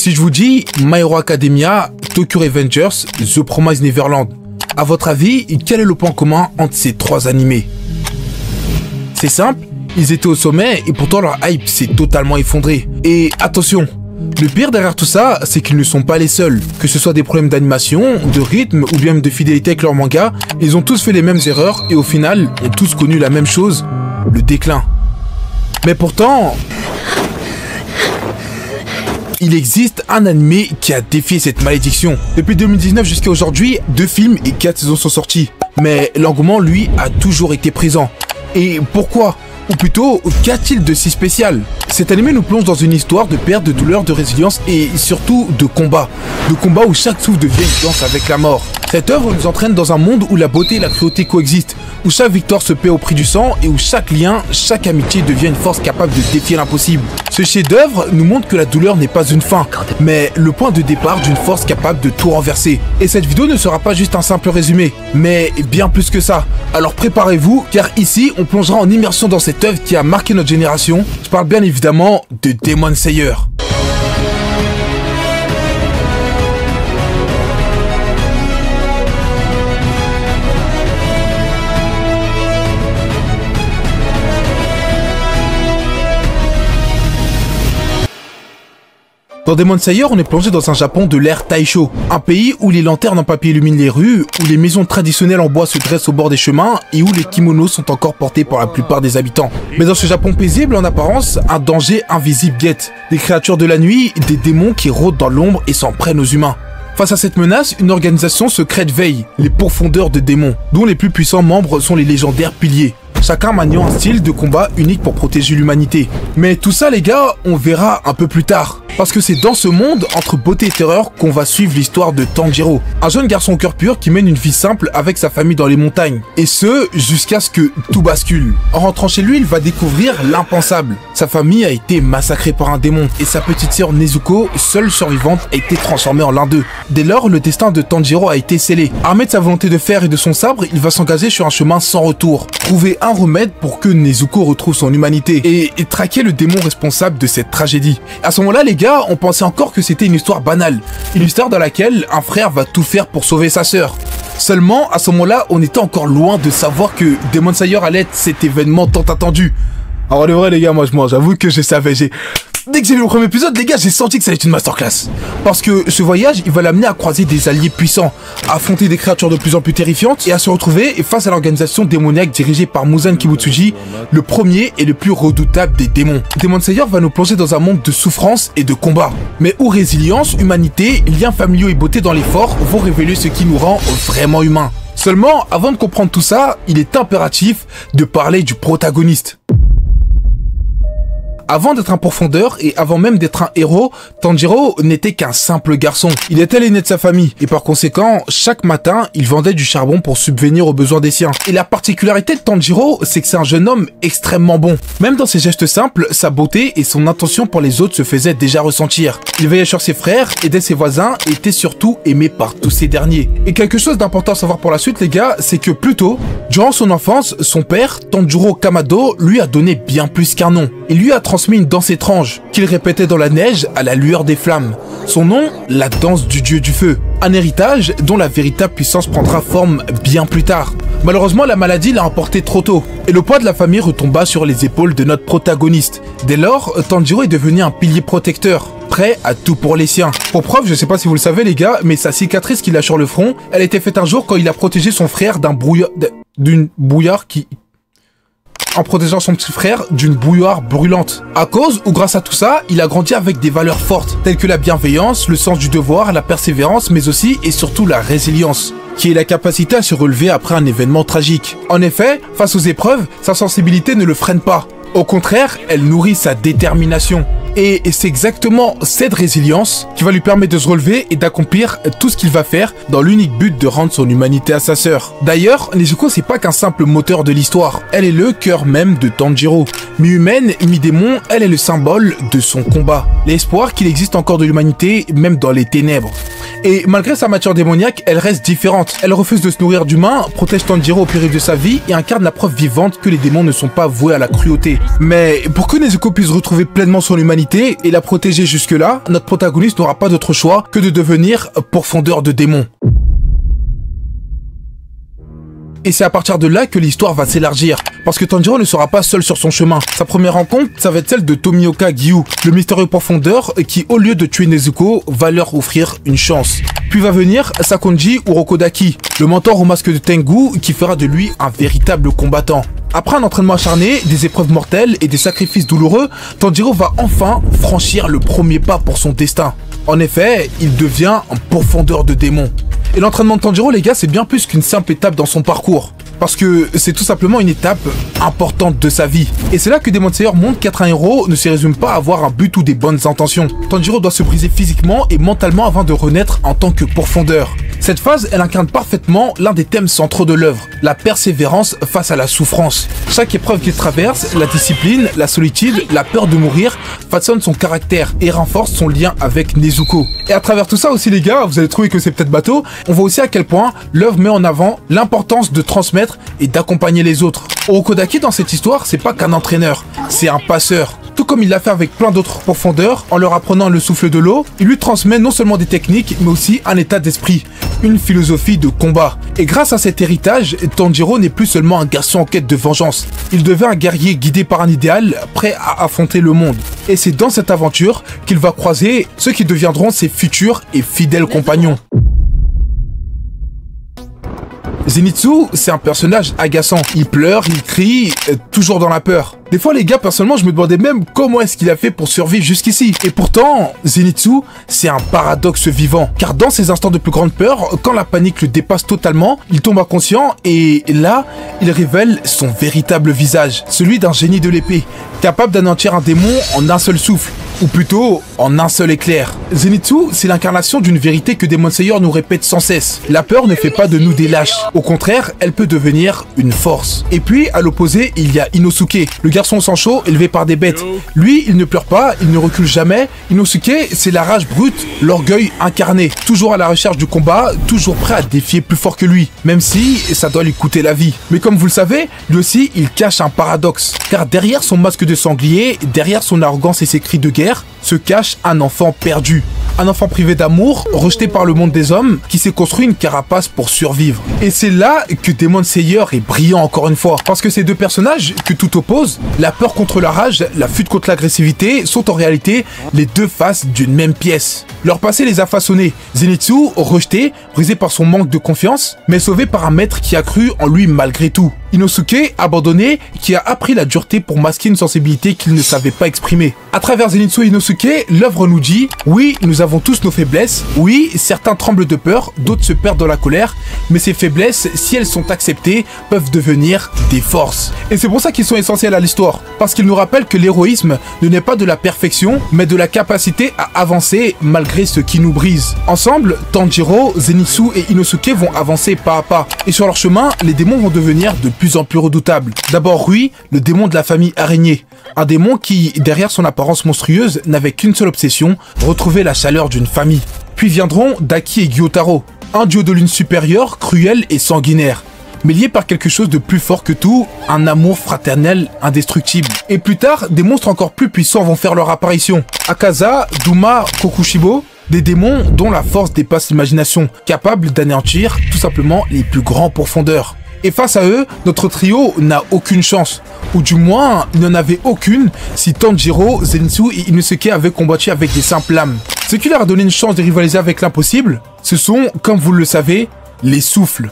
Si je vous dis My Hero Academia, Tokyo Revengers, The Promised Neverland, à votre avis, quel est le point commun entre ces trois animés? C'est simple, ils étaient au sommet et pourtant leur hype s'est totalement effondrée. Et attention, le pire derrière tout ça, c'est qu'ils ne sont pas les seuls. Que ce soit des problèmes d'animation, de rythme ou bien de fidélité avec leur manga, ils ont tous fait les mêmes erreurs et au final, ont tous connu la même chose, le déclin. Mais pourtant, il existe un animé qui a défié cette malédiction. Depuis 2019 jusqu'à aujourd'hui, 2 films et 4 saisons sont sortis. Mais l'engouement, lui, a toujours été présent. Et pourquoi ? Ou plutôt, qu'a-t-il de si spécial? Cet animé nous plonge dans une histoire de perte, de douleur, de résilience et surtout de combat. De combat où chaque souffle devient une danse avec la mort. Cette œuvre nous entraîne dans un monde où la beauté et la cruauté coexistent, où chaque victoire se paie au prix du sang et où chaque lien, chaque amitié devient une force capable de défier l'impossible. Ce chef-d'œuvre nous montre que la douleur n'est pas une fin, mais le point de départ d'une force capable de tout renverser. Et cette vidéo ne sera pas juste un simple résumé, mais bien plus que ça. Alors préparez-vous, car ici, on plongera en immersion dans cette œuvre qui a marqué notre génération. Je parle bien évidemment de Demon Slayer. Dans Demon Slayer, on est plongé dans un Japon de l'ère Taisho, un pays où les lanternes en papier illuminent les rues, où les maisons traditionnelles en bois se dressent au bord des chemins et où les kimonos sont encore portés par la plupart des habitants. Mais dans ce Japon paisible en apparence, un danger invisible guette. Des créatures de la nuit, des démons qui rôdent dans l'ombre et s'en prennent aux humains. Face à cette menace, une organisation secrète veille, les pourfondeurs de démons, dont les plus puissants membres sont les légendaires piliers. Chacun maniant un style de combat unique pour protéger l'humanité. Mais tout ça les gars, on verra un peu plus tard. Parce que c'est dans ce monde, entre beauté et terreur, qu'on va suivre l'histoire de Tanjiro. Un jeune garçon au cœur pur qui mène une vie simple avec sa famille dans les montagnes. Et ce, jusqu'à ce que tout bascule. En rentrant chez lui, il va découvrir l'impensable. Sa famille a été massacrée par un démon. Et sa petite sœur Nezuko, seule survivante, a été transformée en l'un d'eux. Dès lors, le destin de Tanjiro a été scellé. Armé de sa volonté de fer et de son sabre, il va s'engager sur un chemin sans retour. Trouver un remède pour que Nezuko retrouve son humanité. Et traquer le démon responsable de cette tragédie. À ce moment-là, les gars, on pensait encore que c'était une histoire banale. Une histoire dans laquelle un frère va tout faire pour sauver sa sœur. Seulement, à ce moment-là, on était encore loin de savoir que Demon Slayer allait être cet événement tant attendu. Alors de vrai les gars, moi j'avoue que je savais, dès que j'ai vu le premier épisode, les gars, j'ai senti que ça allait être une masterclass. Parce que ce voyage, il va l'amener à croiser des alliés puissants, à affronter des créatures de plus en plus terrifiantes et à se retrouver face à l'organisation démoniaque dirigée par Muzan Kibutsuji, le premier et le plus redoutable des démons. Demon Slayer va nous plonger dans un monde de souffrance et de combat, mais où résilience, humanité, liens familiaux et beauté dans l'effort vont révéler ce qui nous rend vraiment humains. Seulement, avant de comprendre tout ça, il est impératif de parler du protagoniste. Avant d'être un pourfendeur et avant même d'être un héros, Tanjiro n'était qu'un simple garçon. Il était l'aîné de sa famille et par conséquent, chaque matin, il vendait du charbon pour subvenir aux besoins des siens. Et la particularité de Tanjiro, c'est que c'est un jeune homme extrêmement bon. Même dans ses gestes simples, sa beauté et son intention pour les autres se faisaient déjà ressentir. Il veillait sur ses frères, aidait ses voisins et était surtout aimé par tous ces derniers. Et quelque chose d'important à savoir pour la suite les gars, c'est que plus tôt, durant son enfance, son père, Tanjiro Kamado, lui a donné bien plus qu'un nom. Il lui a transmis une danse étrange qu'il répétait dans la neige à la lueur des flammes. Son nom, la danse du dieu du feu. Un héritage dont la véritable puissance prendra forme bien plus tard. Malheureusement, la maladie l'a emporté trop tôt et le poids de la famille retomba sur les épaules de notre protagoniste. Dès lors, Tanjiro est devenu un pilier protecteur, prêt à tout pour les siens. Pour preuve, je sais pas si vous le savez les gars, mais sa cicatrice qu'il a sur le front, elle a été faite un jour quand il a protégé son frère d'une bouillarde en protégeant son petit frère d'une bouilloire brûlante. À cause ou grâce à tout ça, il a grandi avec des valeurs fortes, telles que la bienveillance, le sens du devoir, la persévérance, mais aussi et surtout la résilience, qui est la capacité à se relever après un événement tragique. En effet, face aux épreuves, sa sensibilité ne le freine pas. Au contraire, elle nourrit sa détermination. Et c'est exactement cette résilience qui va lui permettre de se relever et d'accomplir tout ce qu'il va faire dans l'unique but de rendre son humanité à sa sœur. D'ailleurs, Nezuko c'est pas qu'un simple moteur de l'histoire, elle est le cœur même de Tanjiro. Mi-humaine, mi-démon, elle est le symbole de son combat. L'espoir qu'il existe encore de l'humanité, même dans les ténèbres. Et malgré sa matière démoniaque, elle reste différente. Elle refuse de se nourrir d'humains, protège Tanjiro au péril de sa vie et incarne la preuve vivante que les démons ne sont pas voués à la cruauté. Mais pour que Nezuko puisse retrouver pleinement son humanité, l'humanité et la protéger jusque-là, notre protagoniste n'aura pas d'autre choix que de devenir pourfendeur de démons. Et c'est à partir de là que l'histoire va s'élargir, parce que Tanjiro ne sera pas seul sur son chemin. Sa première rencontre, ça va être celle de Tomioka Gyu, le mystérieux pourfendeur qui, au lieu de tuer Nezuko, va leur offrir une chance. Puis va venir Sakonji Urokodaki, le mentor au masque de Tengu qui fera de lui un véritable combattant. Après un entraînement acharné, des épreuves mortelles et des sacrifices douloureux, Tanjiro va enfin franchir le premier pas pour son destin. En effet, il devient un pourfendeur de démons. Et l'entraînement de Tanjiro, les gars, c'est bien plus qu'une simple étape dans son parcours. Parce que c'est tout simplement une étape importante de sa vie. Et c'est là que Demon Slayer montre qu'être un héros ne se résume pas à avoir un but ou des bonnes intentions. Tanjiro doit se briser physiquement et mentalement avant de renaître en tant que pourfendeur. Cette phase, elle incarne parfaitement l'un des thèmes centraux de l'œuvre, la persévérance face à la souffrance. Chaque épreuve qu'il traverse, la discipline, la solitude, la peur de mourir, façonne son caractère et renforce son lien avec Nezuko. Et à travers tout ça aussi les gars, vous allez trouver que c'est peut-être bateau, on voit aussi à quel point l'œuvre met en avant l'importance de transmettre et d'accompagner les autres. Urokodaki dans cette histoire, c'est pas qu'un entraîneur, c'est un passeur. Tout comme il l'a fait avec plein d'autres pourfendeurs, en leur apprenant le souffle de l'eau, il lui transmet non seulement des techniques, mais aussi un état d'esprit, une philosophie de combat. Et grâce à cet héritage, Tanjiro n'est plus seulement un garçon en quête de vengeance. Il devient un guerrier guidé par un idéal, prêt à affronter le monde. Et c'est dans cette aventure qu'il va croiser ceux qui deviendront ses futurs et fidèles compagnons. Zenitsu, c'est un personnage agaçant. Il pleure, il crie, toujours dans la peur. Des fois, les gars, personnellement, je me demandais même comment est-ce qu'il a fait pour survivre jusqu'ici. Et pourtant, Zenitsu, c'est un paradoxe vivant. Car dans ses instants de plus grande peur, quand la panique le dépasse totalement, il tombe inconscient et là, il révèle son véritable visage. Celui d'un génie de l'épée, capable d'anéantir un démon en un seul souffle. Ou plutôt, en un seul éclair. Zenitsu, c'est l'incarnation d'une vérité que Demon Slayer nous répète sans cesse. La peur ne fait pas de nous des lâches. Au contraire, elle peut devenir une force. Et puis, à l'opposé, il y a Inosuke, le garçon sans chaud élevé par des bêtes. Lui, il ne pleure pas, il ne recule jamais. Inosuke, c'est la rage brute, l'orgueil incarné. Toujours à la recherche du combat, toujours prêt à défier plus fort que lui. Même si ça doit lui coûter la vie. Mais comme vous le savez, lui aussi, il cache un paradoxe. Car derrière son masque de sanglier, derrière son arrogance et ses cris de guerre, se cache un enfant perdu. Un enfant privé d'amour, rejeté par le monde des hommes, qui s'est construit une carapace pour survivre. Et c'est là que Demon Slayer est brillant encore une fois. Parce que ces deux personnages, que tout oppose, la peur contre la rage, la fuite contre l'agressivité, sont en réalité les deux faces d'une même pièce. Leur passé les a façonnés. Zenitsu, rejeté, brisé par son manque de confiance, mais sauvé par un maître qui a cru en lui malgré tout. Inosuke, abandonné, qui a appris la dureté pour masquer une sensibilité qu'il ne savait pas exprimer. À travers Zenitsu et Inosuke, l'œuvre nous dit « Oui, nous avons tous nos faiblesses. Oui, certains tremblent de peur, d'autres se perdent dans la colère. Mais ces faiblesses, si elles sont acceptées, peuvent devenir des forces. » Et c'est pour ça qu'ils sont essentiels à l'histoire. Parce qu'ils nous rappellent que l'héroïsme ne naît pas de la perfection, mais de la capacité à avancer malgré ce qui nous brise. Ensemble, Tanjiro, Zenitsu et Inosuke vont avancer pas à pas. Et sur leur chemin, les démons vont devenir de plus en plus redoutables. D'abord Rui, le démon de la famille araignée. Un démon qui, derrière son apparence monstrueuse, n'avait qu'une seule obsession, retrouver la chaleur d'une famille. Puis viendront Daki et Gyotaro, un duo de lune supérieure, cruel et sanguinaire. Mais liés par quelque chose de plus fort que tout, un amour fraternel indestructible. Et plus tard, des monstres encore plus puissants vont faire leur apparition. Akaza, Duma, Kokushibo, des démons dont la force dépasse l'imagination, capables d'anéantir tout simplement les plus grands pourfendeurs. Et face à eux, notre trio n'a aucune chance. Ou du moins, il n'en avait aucune si Tanjiro, Zenitsu et Inosuke avaient combattu avec des simples lames. Ce qui leur a donné une chance de rivaliser avec l'impossible, ce sont, comme vous le savez, les souffles.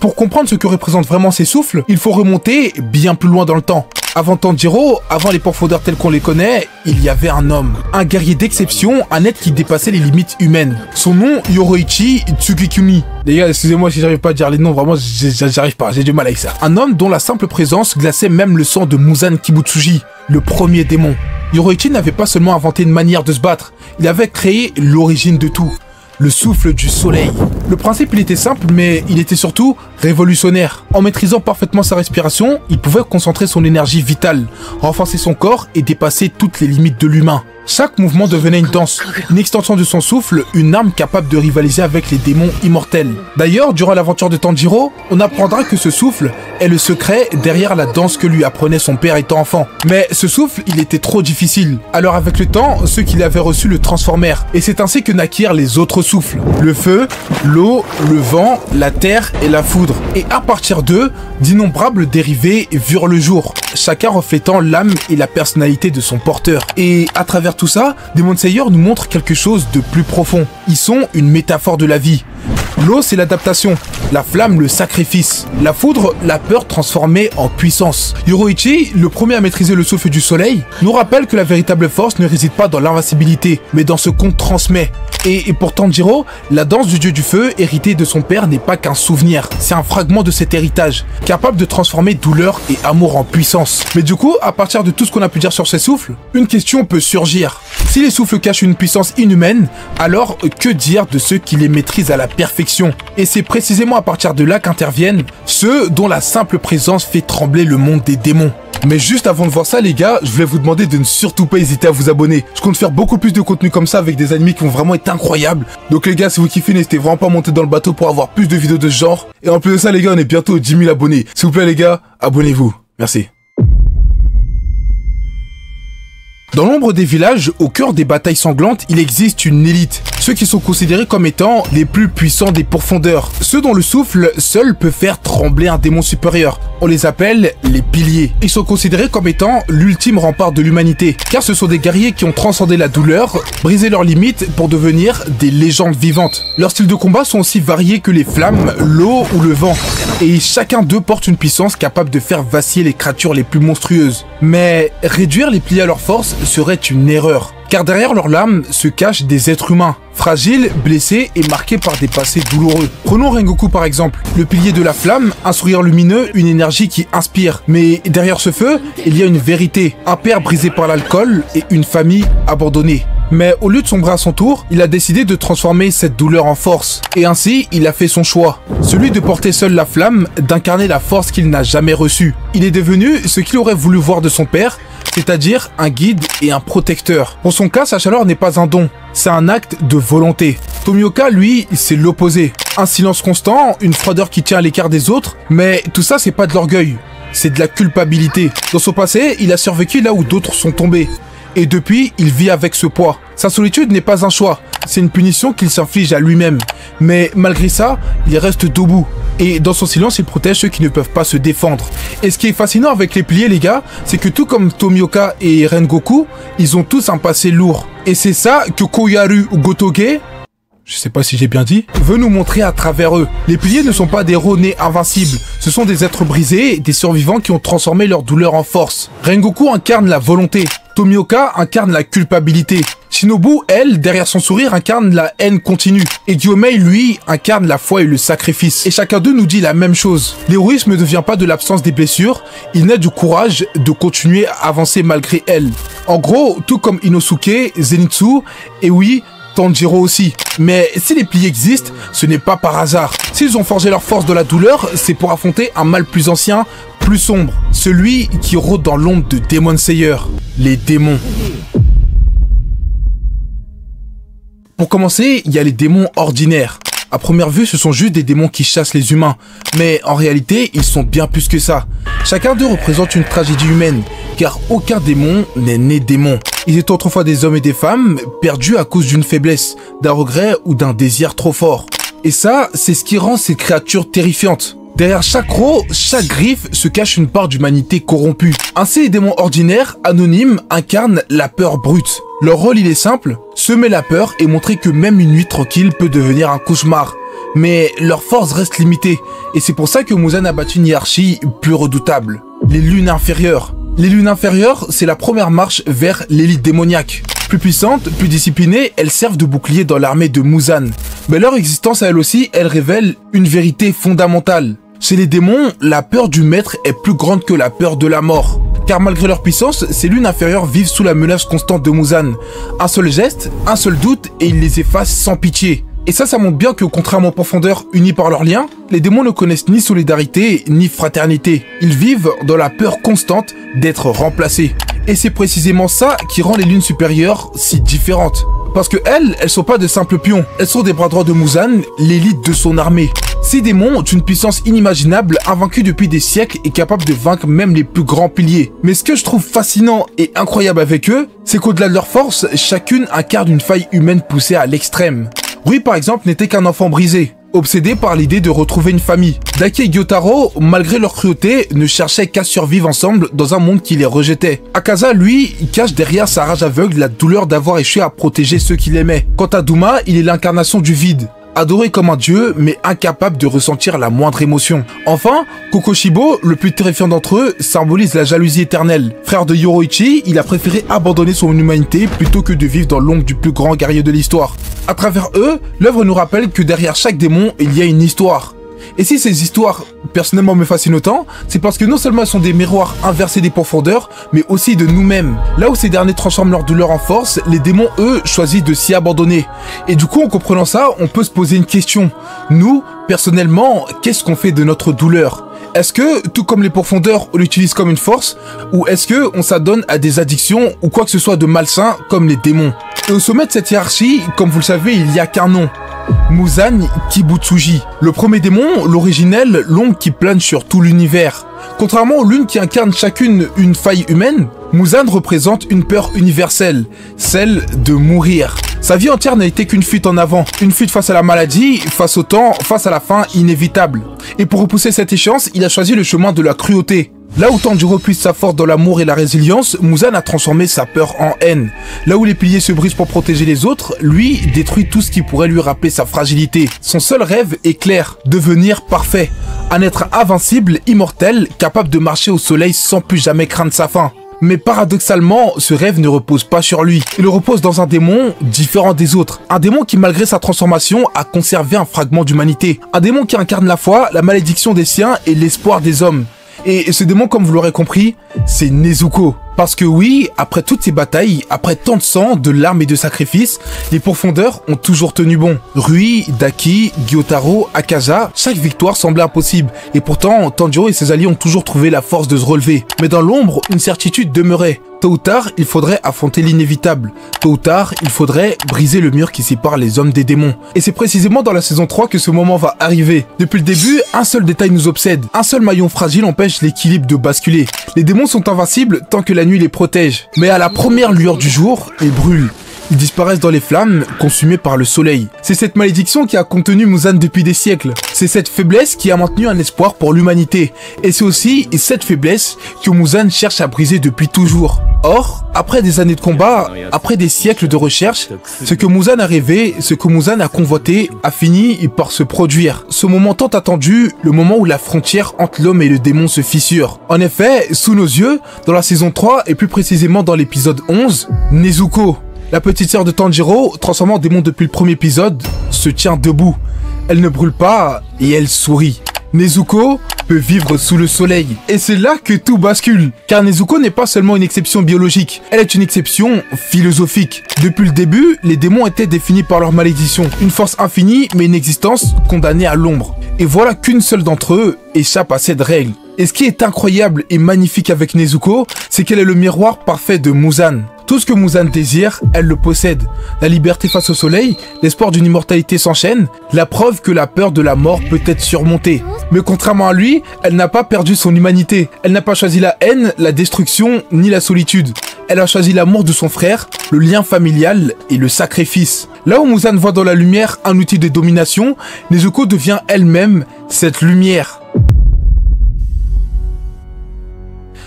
Pour comprendre ce que représentent vraiment ces souffles, il faut remonter bien plus loin dans le temps. Avant Tanjiro, avant les pourfendeurs tels qu'on les connaît, il y avait un homme. Un guerrier d'exception, un être qui dépassait les limites humaines. Son nom, Yoroichi Tsugikuni. Les gars, excusez-moi si j'arrive pas à dire les noms, vraiment, j'arrive pas, j'ai du mal avec ça. Un homme dont la simple présence glaçait même le sang de Muzan Kibutsuji, le premier démon. Yoroichi n'avait pas seulement inventé une manière de se battre, il avait créé l'origine de tout. Le souffle du soleil. Le principe, il était simple, mais il était surtout révolutionnaire. En maîtrisant parfaitement sa respiration, il pouvait concentrer son énergie vitale, renforcer son corps et dépasser toutes les limites de l'humain. Chaque mouvement devenait une danse, une extension de son souffle, une arme capable de rivaliser avec les démons immortels. D'ailleurs, durant l'aventure de Tanjiro, on apprendra que ce souffle est le secret derrière la danse que lui apprenait son père étant enfant. Mais ce souffle, il était trop difficile. Alors avec le temps, ceux qui l'avaient reçu le transformèrent. Et c'est ainsi que naquirent les autres souffles. Le feu, l'eau, le vent, la terre et la foudre. Et à partir d'eux, d'innombrables dérivés virent le jour, chacun reflétant l'âme et la personnalité de son porteur. Et à travers tout ça, Demon Slayer nous montre quelque chose de plus profond. Ils sont une métaphore de la vie. L'eau, c'est l'adaptation. La flamme, le sacrifice. La foudre, la peur transformée en puissance. Yoruichi, le premier à maîtriser le souffle du soleil, nous rappelle que la véritable force ne réside pas dans l'invincibilité, mais dans ce qu'on transmet. Et pour Tanjiro, la danse du dieu du feu, héritée de son père, n'est pas qu'un souvenir. C'est un fragment de cet héritage, capable de transformer douleur et amour en puissance. Mais du coup, à partir de tout ce qu'on a pu dire sur ces souffles, une question peut surgir. Si les souffles cachent une puissance inhumaine, alors que dire de ceux qui les maîtrisent à la perfection? Et c'est précisément à partir de là qu'interviennent ceux dont la simple présence fait trembler le monde des démons. Mais juste avant de voir ça les gars, je voulais vous demander de ne surtout pas hésiter à vous abonner. Je compte faire beaucoup plus de contenu comme ça avec des animés qui vont vraiment être incroyables. Donc les gars, si vous kiffez, n'hésitez vraiment pas à monter dans le bateau pour avoir plus de vidéos de ce genre. Et en plus de ça les gars, on est bientôt aux 10 000 abonnés. S'il vous plaît les gars, abonnez-vous. Merci. Dans l'ombre des villages, au cœur des batailles sanglantes, il existe une élite. Ceux qui sont considérés comme étant les plus puissants des pourfendeurs. Ceux dont le souffle seul peut faire trembler un démon supérieur. On les appelle les piliers. Ils sont considérés comme étant l'ultime rempart de l'humanité. Car ce sont des guerriers qui ont transcendé la douleur, brisé leurs limites pour devenir des légendes vivantes. Leurs styles de combat sont aussi variés que les flammes, l'eau ou le vent. Et chacun d'eux porte une puissance capable de faire vaciller les créatures les plus monstrueuses. Mais réduire les piliers à leur force serait une erreur. Car derrière leurs lames se cachent des êtres humains, fragiles, blessés et marqués par des passés douloureux. Prenons Rengoku par exemple, le pilier de la flamme, un sourire lumineux, une énergie qui inspire. Mais derrière ce feu, il y a une vérité, un père brisé par l'alcool et une famille abandonnée. Mais au lieu de sombrer à son tour, il a décidé de transformer cette douleur en force. Et ainsi, il a fait son choix. Celui de porter seul la flamme, d'incarner la force qu'il n'a jamais reçue. Il est devenu ce qu'il aurait voulu voir de son père, c'est-à-dire un guide et un protecteur. Pour son cas, sa chaleur n'est pas un don, c'est un acte de volonté. Tomioka, lui, c'est l'opposé. Un silence constant, une froideur qui tient à l'écart des autres, mais tout ça, c'est pas de l'orgueil, c'est de la culpabilité. Dans son passé, il a survécu là où d'autres sont tombés. Et depuis, il vit avec ce poids. Sa solitude n'est pas un choix, c'est une punition qu'il s'inflige à lui-même. Mais malgré ça, il reste debout. Et dans son silence, il protège ceux qui ne peuvent pas se défendre. Et ce qui est fascinant avec les piliers, les gars, c'est que tout comme Tomioka et Rengoku, ils ont tous un passé lourd. Et c'est ça que Koyaru Gotoge, je sais pas si j'ai bien dit, veut nous montrer à travers eux. Les piliers ne sont pas des héros nés invincibles. Ce sont des êtres brisés, des survivants qui ont transformé leur douleur en force. Rengoku incarne la volonté. Tomioka incarne la culpabilité. Shinobu, elle, derrière son sourire, incarne la haine continue. Et Gyomei, lui, incarne la foi et le sacrifice. Et chacun d'eux nous dit la même chose. L'héroïsme ne vient pas de l'absence des blessures, il naît du courage de continuer à avancer malgré elle. En gros, tout comme Inosuke, Zenitsu, et oui, Tanjiro aussi. Mais si les piliers existent, ce n'est pas par hasard. S'ils ont forgé leur force de la douleur, c'est pour affronter un mal plus ancien, plus sombre. Celui qui rôde dans l'ombre de Demon Slayer, les démons. Pour commencer, il y a les démons ordinaires. À première vue, ce sont juste des démons qui chassent les humains. Mais en réalité, ils sont bien plus que ça. Chacun d'eux représente une tragédie humaine, car aucun démon n'est né démon. Ils étaient autrefois des hommes et des femmes, perdus à cause d'une faiblesse, d'un regret ou d'un désir trop fort. Et ça, c'est ce qui rend ces créatures terrifiantes. Derrière chaque croc, chaque griffe se cache une part d'humanité corrompue. Ainsi, les démons ordinaires, anonymes, incarnent la peur brute. Leur rôle, il est simple, semer la peur et montrer que même une nuit tranquille peut devenir un cauchemar. Mais leur force reste limitée, et c'est pour ça que Muzan a battu une hiérarchie plus redoutable. Les lunes inférieures. Les lunes inférieures, c'est la première marche vers l'élite démoniaque. Plus puissantes, plus disciplinées, elles servent de bouclier dans l'armée de Muzan. Mais leur existence à elles aussi, elle révèle une vérité fondamentale. Chez les démons, la peur du maître est plus grande que la peur de la mort. Car malgré leur puissance, ces lunes inférieures vivent sous la menace constante de Muzan. Un seul geste, un seul doute et il les efface sans pitié. Et ça montre bien que contrairement aux profondeurs unis par leurs liens, les démons ne connaissent ni solidarité ni fraternité. Ils vivent dans la peur constante d'être remplacés. Et c'est précisément ça qui rend les lunes supérieures si différentes. Parce que elles sont pas de simples pions, elles sont des bras droits de Muzan, l'élite de son armée. Ces démons ont une puissance inimaginable, invaincue depuis des siècles et capable de vaincre même les plus grands piliers. Mais ce que je trouve fascinant et incroyable avec eux, c'est qu'au-delà de leur force, chacune incarne une faille humaine poussée à l'extrême. Rui par exemple n'était qu'un enfant brisé, obsédé par l'idée de retrouver une famille. Daki et Gyotaro, malgré leur cruauté, ne cherchaient qu'à survivre ensemble dans un monde qui les rejetait. Akaza, lui, il cache derrière sa rage aveugle la douleur d'avoir échoué à protéger ceux qu'il aimait. Quant à Duma, il est l'incarnation du vide. Adoré comme un dieu, mais incapable de ressentir la moindre émotion. Enfin, Kokoshibo, le plus terrifiant d'entre eux, symbolise la jalousie éternelle. Frère de Yoroichi, il a préféré abandonner son humanité plutôt que de vivre dans l'ombre du plus grand guerrier de l'histoire. À travers eux, l'œuvre nous rappelle que derrière chaque démon, il y a une histoire. Et si ces histoires, personnellement, me fascinent autant, c'est parce que non seulement elles sont des miroirs inversés des profondeurs, mais aussi de nous-mêmes. Là où ces derniers transforment leur douleur en force, les démons, eux, choisissent de s'y abandonner. Et du coup, en comprenant ça, on peut se poser une question. Nous, personnellement, qu'est-ce qu'on fait de notre douleur ? Est-ce que, tout comme les profondeurs, on l'utilise comme une force, ou est-ce que on s'adonne à des addictions ou quoi que ce soit de malsain comme les démons? Et au sommet de cette hiérarchie, comme vous le savez, il n'y a qu'un nom. Muzan Kibutsuji. Le premier démon, l'originel, l'ombre qui plane sur tout l'univers. Contrairement aux lunes qui incarnent chacune une faille humaine, Muzan représente une peur universelle, celle de mourir. Sa vie entière n'a été qu'une fuite en avant, une fuite face à la maladie, face au temps, face à la fin inévitable. Et pour repousser cette échéance, il a choisi le chemin de la cruauté. Là où Tanjiro puise sa force dans l'amour et la résilience, Muzan a transformé sa peur en haine. Là où les piliers se brisent pour protéger les autres, lui détruit tout ce qui pourrait lui rappeler sa fragilité. Son seul rêve est clair, devenir parfait. Un être invincible, immortel, capable de marcher au soleil sans plus jamais craindre sa faim. Mais paradoxalement, ce rêve ne repose pas sur lui. Il repose dans un démon différent des autres. Un démon qui, malgré sa transformation, a conservé un fragment d'humanité. Un démon qui incarne la foi, la malédiction des siens et l'espoir des hommes. Et ce démon, comme vous l'aurez compris, c'est Nezuko. Parce que oui, après toutes ces batailles, après tant de sang, de larmes et de sacrifices, les profondeurs ont toujours tenu bon. Rui, Daki, Gyotaro, Akaza, chaque victoire semblait impossible. Et pourtant, Tanjiro et ses alliés ont toujours trouvé la force de se relever. Mais dans l'ombre, une certitude demeurait. Tôt ou tard, il faudrait affronter l'inévitable. Tôt ou tard, il faudrait briser le mur qui sépare les hommes des démons. Et c'est précisément dans la saison 3 que ce moment va arriver. Depuis le début, un seul détail nous obsède. Un seul maillon fragile empêche l'équilibre de basculer. Les démons sont invincibles tant que la nuit les protège. Mais à la première lueur du jour, ils brûlent. Ils disparaissent dans les flammes, consumés par le soleil. C'est cette malédiction qui a contenu Muzan depuis des siècles. C'est cette faiblesse qui a maintenu un espoir pour l'humanité. Et c'est aussi cette faiblesse que Muzan cherche à briser depuis toujours. Or, après des années de combat, après des siècles de recherche, ce que Muzan a rêvé, ce que Muzan a convoité, a fini par se produire. Ce moment tant attendu, le moment où la frontière entre l'homme et le démon se fissure. En effet, sous nos yeux, dans la saison 3 et plus précisément dans l'épisode 11, Nezuko, la petite sœur de Tanjiro, transformée en démon depuis le premier épisode, se tient debout. Elle ne brûle pas et elle sourit. Nezuko peut vivre sous le soleil. Et c'est là que tout bascule. Car Nezuko n'est pas seulement une exception biologique, elle est une exception philosophique. Depuis le début, les démons étaient définis par leur malédiction. Une force infinie, mais une existence condamnée à l'ombre. Et voilà qu'une seule d'entre eux échappe à cette règle. Et ce qui est incroyable et magnifique avec Nezuko, c'est qu'elle est le miroir parfait de Muzan. Tout ce que Muzan désire, elle le possède. La liberté face au soleil, l'espoir d'une immortalité s'enchaîne, la preuve que la peur de la mort peut être surmontée. Mais contrairement à lui, elle n'a pas perdu son humanité. Elle n'a pas choisi la haine, la destruction, ni la solitude. Elle a choisi l'amour de son frère, le lien familial et le sacrifice. Là où Muzan voit dans la lumière un outil de domination, Nezuko devient elle-même cette lumière.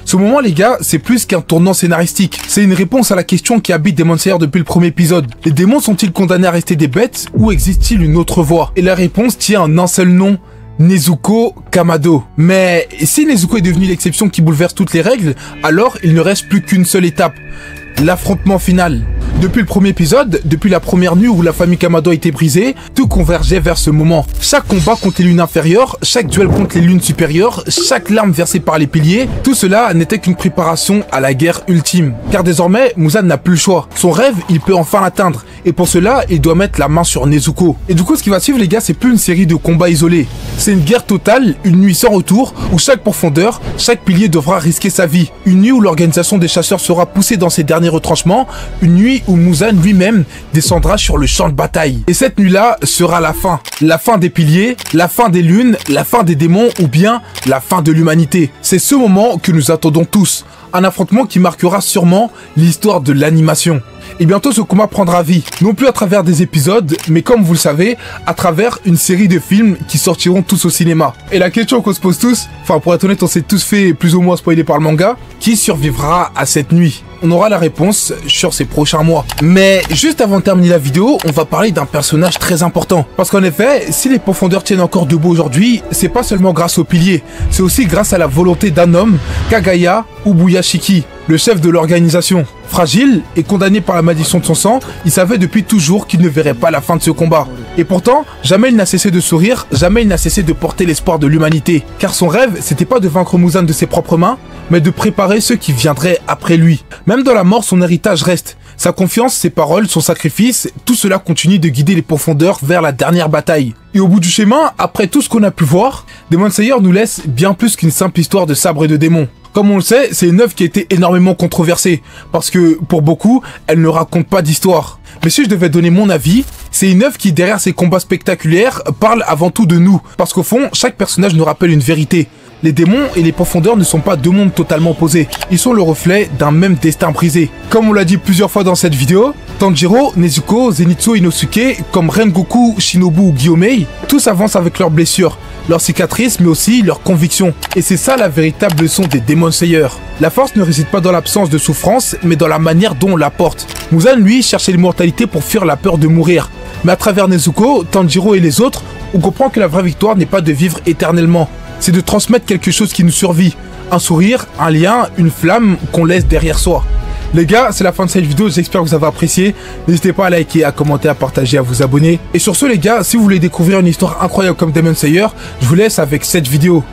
Ce moment, les gars, c'est plus qu'un tournant scénaristique. C'est une réponse à la question qui habite Demon Slayer depuis le premier épisode. Les démons sont-ils condamnés à rester des bêtes ou existe-t-il une autre voie? Et la réponse tient en un seul nom, Nezuko Kamado. Mais si Nezuko est devenu l'exception qui bouleverse toutes les règles, alors il ne reste plus qu'une seule étape. L'affrontement final. Depuis le premier épisode, depuis la première nuit où la famille Kamado a été brisée, tout convergeait vers ce moment. Chaque combat contre les lunes inférieures, chaque duel contre les lunes supérieures, chaque larme versée par les piliers, tout cela n'était qu'une préparation à la guerre ultime. Car désormais, Muzan n'a plus le choix. Son rêve, il peut enfin l'atteindre. Et pour cela, il doit mettre la main sur Nezuko. Et du coup, ce qui va suivre, les gars, c'est plus une série de combats isolés. C'est une guerre totale, une nuit sans retour, où chaque profondeur, chaque pilier devra risquer sa vie. Une nuit où l'organisation des chasseurs sera poussée dans ses derniers retranchements. Une nuit où Muzan lui-même descendra sur le champ de bataille. Et cette nuit-là sera la fin. La fin des piliers, la fin des lunes, la fin des démons ou bien la fin de l'humanité. C'est ce moment que nous attendons tous. Un affrontement qui marquera sûrement l'histoire de l'animation. Et bientôt ce combat prendra vie, non plus à travers des épisodes, mais comme vous le savez, à travers une série de films qui sortiront tous au cinéma. Et la question qu'on se pose tous, enfin pour être honnête on s'est tous fait plus ou moins spoiler par le manga, qui survivra à cette nuit? On aura la réponse sur ces prochains mois. Mais juste avant de terminer la vidéo, on va parler d'un personnage très important. Parce qu'en effet, si les profondeurs tiennent encore debout aujourd'hui, c'est pas seulement grâce aux piliers, c'est aussi grâce à la volonté d'un homme, Kagaya Ubuyashiki, le chef de l'organisation. Fragile et condamné par la malédiction de son sang, il savait depuis toujours qu'il ne verrait pas la fin de ce combat. Et pourtant, jamais il n'a cessé de sourire, jamais il n'a cessé de porter l'espoir de l'humanité. Car son rêve, c'était pas de vaincre Muzan de ses propres mains, mais de préparer ceux qui viendraient après lui. Même dans la mort, son héritage reste. Sa confiance, ses paroles, son sacrifice, tout cela continue de guider les profondeurs vers la dernière bataille. Et au bout du chemin, après tout ce qu'on a pu voir, Demon Slayer nous laisse bien plus qu'une simple histoire de sabre et de démons. Comme on le sait, c'est une œuvre qui a été énormément controversée, parce que, pour beaucoup, elle ne raconte pas d'histoire. Mais si je devais donner mon avis, c'est une œuvre qui, derrière ses combats spectaculaires, parle avant tout de nous. Parce qu'au fond, chaque personnage nous rappelle une vérité. Les démons et les profondeurs ne sont pas deux mondes totalement opposés. Ils sont le reflet d'un même destin brisé. Comme on l'a dit plusieurs fois dans cette vidéo, Tanjiro, Nezuko, Zenitsu, Inosuke, comme Rengoku, Shinobu ou Gyomei, tous avancent avec leurs blessures, leurs cicatrices, mais aussi leurs convictions. Et c'est ça la véritable leçon des Demon Slayer. La force ne réside pas dans l'absence de souffrance, mais dans la manière dont on la porte. Muzan, lui, cherchait l'immortalité pour fuir la peur de mourir. Mais à travers Nezuko, Tanjiro et les autres, on comprend que la vraie victoire n'est pas de vivre éternellement. C'est de transmettre quelque chose qui nous survit. Un sourire, un lien, une flamme qu'on laisse derrière soi. Les gars, c'est la fin de cette vidéo, j'espère que vous avez apprécié. N'hésitez pas à liker, à commenter, à partager, à vous abonner. Et sur ce les gars, si vous voulez découvrir une histoire incroyable comme Demon Slayer, je vous laisse avec cette vidéo.